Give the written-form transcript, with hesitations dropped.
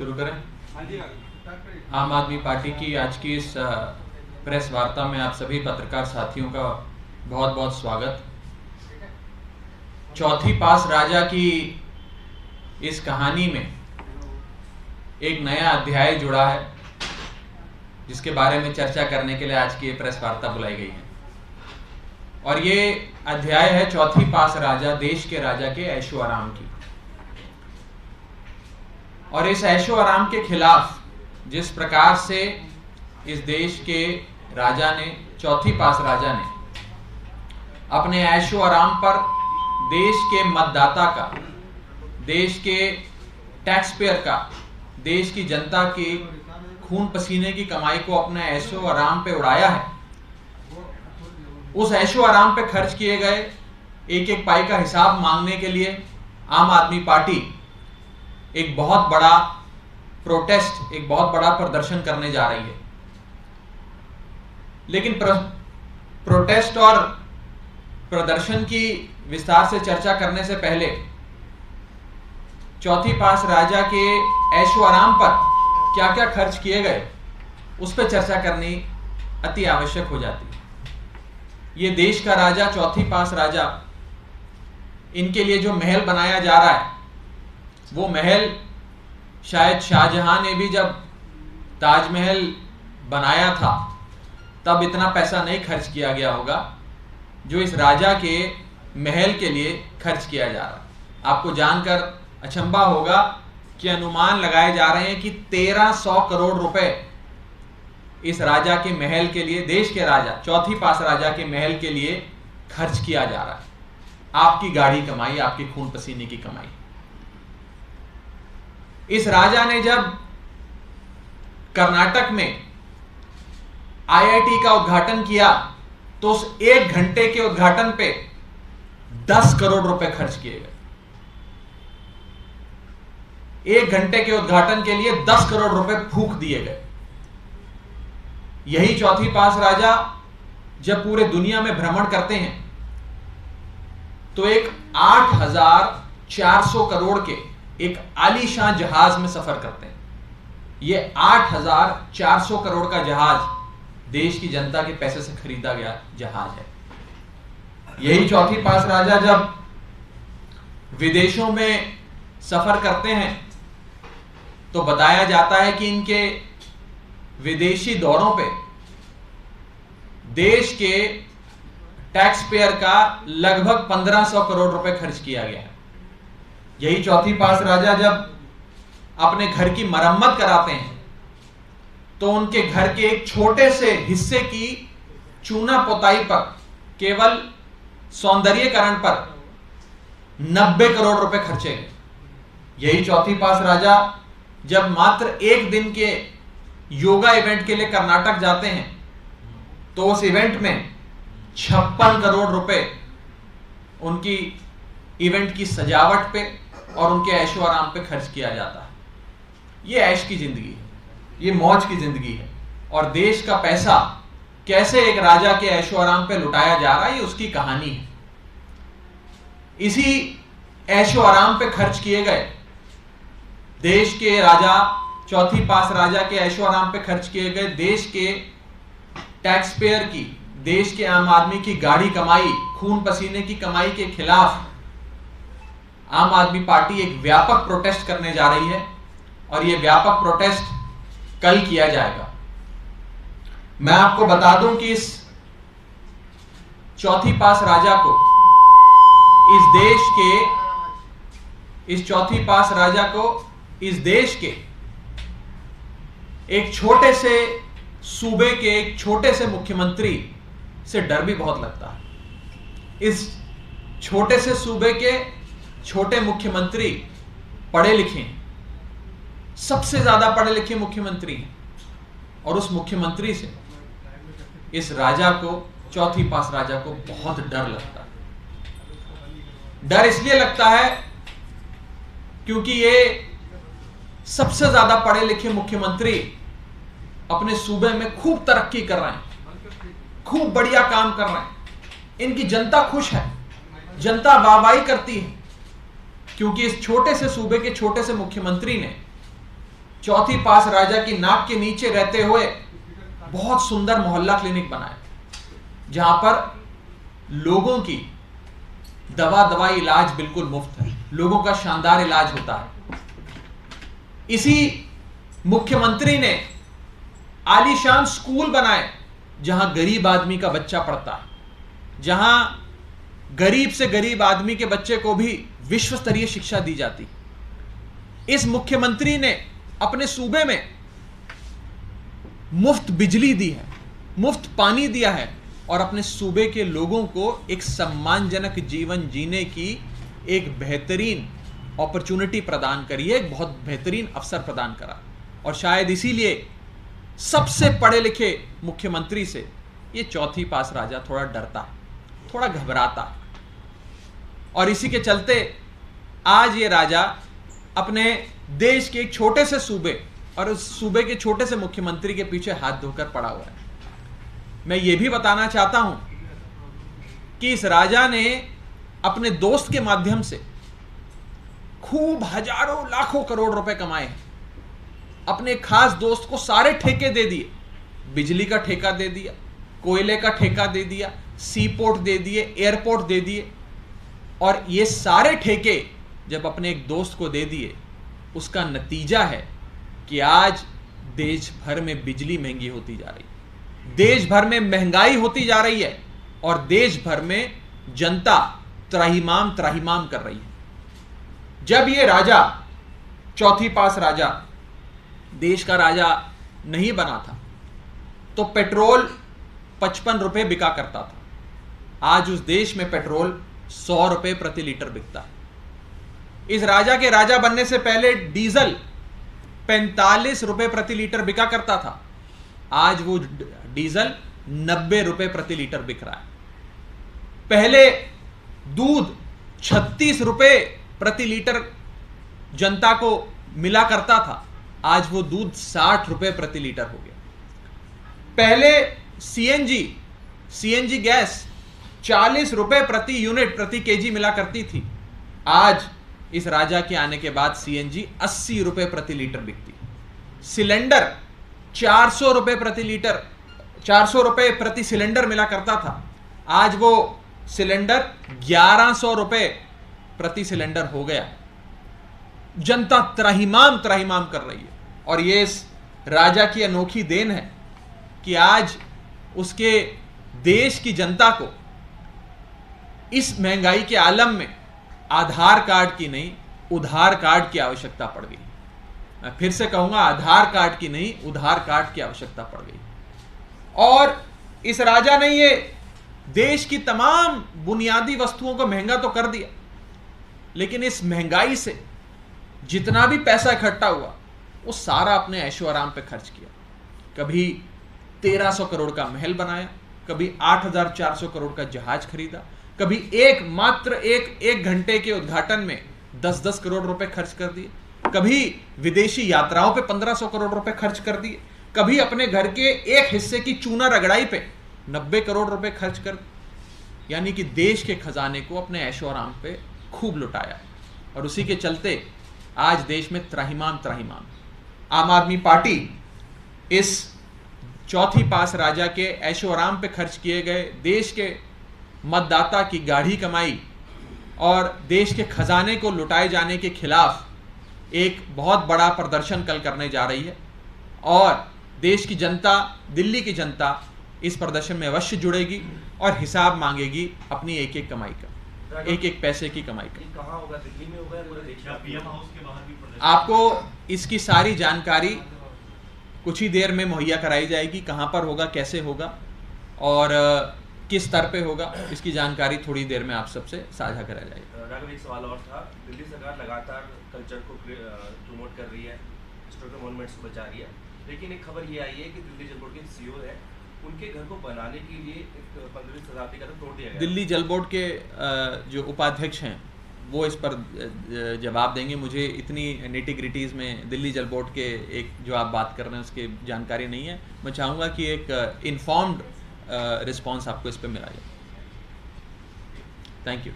शुरू करें। आम आदमी पार्टी की आज की इस प्रेस वार्ता में आप सभी पत्रकार साथियों का बहुत बहुत स्वागत। चौथी पास राजा की इस कहानी में एक नया अध्याय जुड़ा है, जिसके बारे में चर्चा करने के लिए आज की ये प्रेस वार्ता बुलाई गई है। और ये अध्याय है चौथी पास राजा, देश के राजा के ऐशो आराम की। और इस ऐशो आराम के खिलाफ जिस प्रकार से इस देश के राजा ने, चौथी पास राजा ने अपने ऐशो आराम पर देश के मतदाता का, देश के टैक्स पेयर का, देश की जनता की खून पसीने की कमाई को अपने ऐशो आराम पे उड़ाया है, उस ऐशो आराम पे खर्च किए गए एक एक पाई का हिसाब मांगने के लिए आम आदमी पार्टी एक बहुत बड़ा प्रोटेस्ट, एक बहुत बड़ा प्रदर्शन करने जा रही है। लेकिन प्रोटेस्ट और प्रदर्शन की विस्तार से चर्चा करने से पहले चौथी पास राजा के ऐशो आराम पर क्या क्या खर्च किए गए उस पर चर्चा करनी अति आवश्यक हो जाती है। ये देश का राजा, चौथी पास राजा, इनके लिए जो महल बनाया जा रहा है, वो महल शायद शाहजहां ने भी जब ताजमहल बनाया था तब इतना पैसा नहीं खर्च किया गया होगा जो इस राजा के महल के लिए खर्च किया जा रहा है। आपको जानकर अचंभा होगा कि अनुमान लगाए जा रहे हैं कि 1300 करोड़ रुपए इस राजा के महल के लिए, देश के राजा, चौथी पास राजा के महल के लिए खर्च किया जा रहा है। आपकी गाढ़ी कमाई, आपकी खून पसीने की कमाई। इस राजा ने जब कर्नाटक में आईआईटी का उद्घाटन किया तो उस 1 घंटे के उद्घाटन पे 10 करोड़ रुपए खर्च किए गए। 1 घंटे के उद्घाटन के लिए 10 करोड़ रुपए फूंक दिए गए। यही चौथी पास राजा जब पूरे दुनिया में भ्रमण करते हैं तो एक 8,400 करोड़ के एक आलीशान जहाज में सफर करते हैं। यह 8,400 करोड़ का जहाज देश की जनता के पैसे से खरीदा गया जहाज है। यही चौथी पास राजा जब विदेशों में सफर करते हैं तो बताया जाता है कि इनके विदेशी दौरों पे देश के टैक्स पेयर का लगभग 1500 करोड़ रुपए खर्च किया गया है। यही चौथी पास राजा जब अपने घर की मरम्मत कराते हैं तो उनके घर के एक छोटे से हिस्से की चूना पोताई पर, केवल सौंदर्यीकरण पर 90 करोड़ रुपए खर्चे गए। यही चौथी पास राजा जब मात्र 1 दिन के योगा इवेंट के लिए कर्नाटक जाते हैं तो उस इवेंट में 56 करोड़ रुपए उनकी इवेंट की सजावट पे और उनके ऐशो आराम पे खर्च किया जाता है। ये ऐश की जिंदगी है, ये मौज की जिंदगी है। और देश का पैसा कैसे एक राजा के ऐशो आराम पे लुटाया जा रहा है, ये उसकी कहानी है। इसी ऐशो आराम पे खर्च किए गए देश के राजा, चौथी पास राजा के ऐशो आराम पे खर्च किए गए देश के टैक्स पेयर की, देश के आम आदमी की गाढ़ी कमाई, खून पसीने की कमाई के खिलाफ आम आदमी पार्टी एक व्यापक प्रोटेस्ट करने जा रही है। और यह व्यापक प्रोटेस्ट कल किया जाएगा। मैं आपको बता दूं कि इस चौथी पास राजा को, इस देश के, इस चौथी पास राजा को इस देश के एक छोटे से सूबे के एक छोटे से मुख्यमंत्री से डर भी बहुत लगता है। इस छोटे से सूबे के छोटे मुख्यमंत्री पढ़े लिखे हैं, सबसे ज्यादा पढ़े लिखे मुख्यमंत्री हैं। और उस मुख्यमंत्री से इस राजा को, चौथी पास राजा को बहुत डर लगता है। डर इसलिए लगता है क्योंकि ये सबसे ज्यादा पढ़े लिखे मुख्यमंत्री अपने सूबे में खूब तरक्की कर रहे हैं, खूब बढ़िया काम कर रहे हैं। इनकी जनता खुश है, जनता वाहवाही करती है, क्योंकि इस छोटे से सूबे के छोटे से मुख्यमंत्री ने चौथी पास राजा की नाक के नीचे रहते हुए बहुत सुंदर मोहल्ला क्लिनिक बनाया, जहां पर लोगों की दवाई इलाज बिल्कुल मुफ्त है, लोगों का शानदार इलाज होता है। इसी मुख्यमंत्री ने आलीशान स्कूल बनाए जहां गरीब आदमी का बच्चा पढ़ता है, जहां गरीब से गरीब आदमी के बच्चे को भी विश्व स्तरीय शिक्षा दी जाती। इस मुख्यमंत्री ने अपने सूबे में मुफ्त बिजली दी है, मुफ्त पानी दिया है और अपने सूबे के लोगों को एक सम्मानजनक जीवन जीने की एक बेहतरीन अपॉर्चुनिटी प्रदान करी है, एक बहुत बेहतरीन अवसर प्रदान करा। और शायद इसीलिए सबसे पढ़े लिखे मुख्यमंत्री से ये चौथी पास राजा थोड़ा डरता है, थोड़ा घबराता है। और इसी के चलते आज ये राजा अपने देश के एक छोटे से सूबे और उस सूबे के छोटे से मुख्यमंत्री के पीछे हाथ धोकर पड़ा हुआ है। मैं ये भी बताना चाहता हूं कि इस राजा ने अपने दोस्त के माध्यम से खूब हजारों लाखों करोड़ रुपए कमाए हैं। अपने खास दोस्त को सारे ठेके दे दिए, बिजली का ठेका दे दिया, कोयले का ठेका दे दिया, सी पोर्ट दे दिए, एयरपोर्ट दे दिए। और ये सारे ठेके जब अपने एक दोस्त को दे दिए, उसका नतीजा है कि आज देश भर में बिजली महंगी होती जा रही है, देश भर में महंगाई होती जा रही है और देश भर में जनता त्राहिमाम त्राहिमाम कर रही है। जब ये राजा चौथी पास राजा देश का राजा नहीं बना था तो पेट्रोल 55 रुपए बिका करता था। आज उस देश में पेट्रोल 100 रुपए प्रति लीटर बिकता है। इस राजा के राजा बनने से पहले डीजल 45 रुपए प्रति लीटर बिका करता था, आज वो डीजल 90 रुपए प्रति लीटर बिक रहा है। पहले दूध 36 रुपए प्रति लीटर जनता को मिला करता था, आज वो दूध 60 रुपए प्रति लीटर हो गया। पहले सीएनजी गैस 40 रुपए प्रति यूनिट प्रति केजी मिला करती थी, आज इस राजा के आने के बाद सीएनजी 80 रुपए प्रति लीटर बिकती है। सिलेंडर 400 रुपए प्रति लीटर 400 रुपए प्रति सिलेंडर मिला करता था, आज वो सिलेंडर 1100 रुपए प्रति सिलेंडर हो गया। जनता त्राहिमाम कर रही है और ये इस राजा की अनोखी देन है कि आज उसके देश की जनता को इस महंगाई के आलम में आधार कार्ड की नहीं उधार कार्ड की आवश्यकता पड़ गई। मैं फिर से कहूंगा, आधार कार्ड की नहीं उधार कार्ड की आवश्यकता पड़ गई। और इस राजा ने ये देश की तमाम बुनियादी वस्तुओं को महंगा तो कर दिया, लेकिन इस महंगाई से जितना भी पैसा इकट्ठा हुआ वो सारा अपने ऐशो आराम पे खर्च किया। कभी 1300 करोड़ का महल बनाया, कभी 8400 करोड़ का जहाज खरीदा, कभी एक घंटे के उद्घाटन में 10-10 करोड़ रुपए खर्च कर दिए, कभी विदेशी यात्राओं पे 1500 करोड़ रुपए खर्च कर दिए, कभी अपने घर के एक हिस्से की चूना रगड़ाई पे 90 करोड़ रुपए खर्च कर, यानी कि देश के खजाने को अपने ऐशो आराम पे खूब लुटाया। और उसी के चलते आज देश में त्राहिमाम आम आदमी पार्टी इस चौथी पास राजा के ऐशो आराम पे खर्च किए गए देश के मतदाता की गाढ़ी कमाई और देश के खजाने को लुटाए जाने के खिलाफ एक बहुत बड़ा प्रदर्शन कल करने जा रही है। और देश की जनता, दिल्ली की जनता इस प्रदर्शन में अवश्य जुड़ेगी और हिसाब मांगेगी अपनी एक एक कमाई का, एक एक पैसे की कमाई का। कहाँ होगा? दिल्ली में होगा या पूरे देश में? पीएम हाउस के बाहर भी प्रदर्शन? आपको इसकी सारी जानकारी कुछ ही देर में मुहैया कराई जाएगी, कहाँ पर होगा, कैसे होगा और किस स्तर पे होगा, इसकी जानकारी थोड़ी देर में आप सबसे साझा करा जाएगी। राघव, एक सवाल और था। दिल्ली सरकार लगातार कल्चर को प्रमोट कर रही है, हिस्टोरिकल मॉन्यूमेंट्स को बचा रही है, लेकिन एक खबर ये आई है कि दिल्ली जल बोर्ड के सीईओ है, उनके घर को बनाने के लिए 15वीं शताब्दी का तोड़ दिया गया। दिल्ली जल बोर्ड के जो उपाध्यक्ष हैं वो इस पर जवाब देंगे। मुझे इतनी निटी-ग्रिटीज़ में दिल्ली जल बोर्ड के एक जो आप बात कर रहे हैं उसकी जानकारी नहीं है। मैं चाहूँगा कि एक इन्फॉर्म्ड रिस्पॉन्स आपको इस पर मिला जाए। Thank you.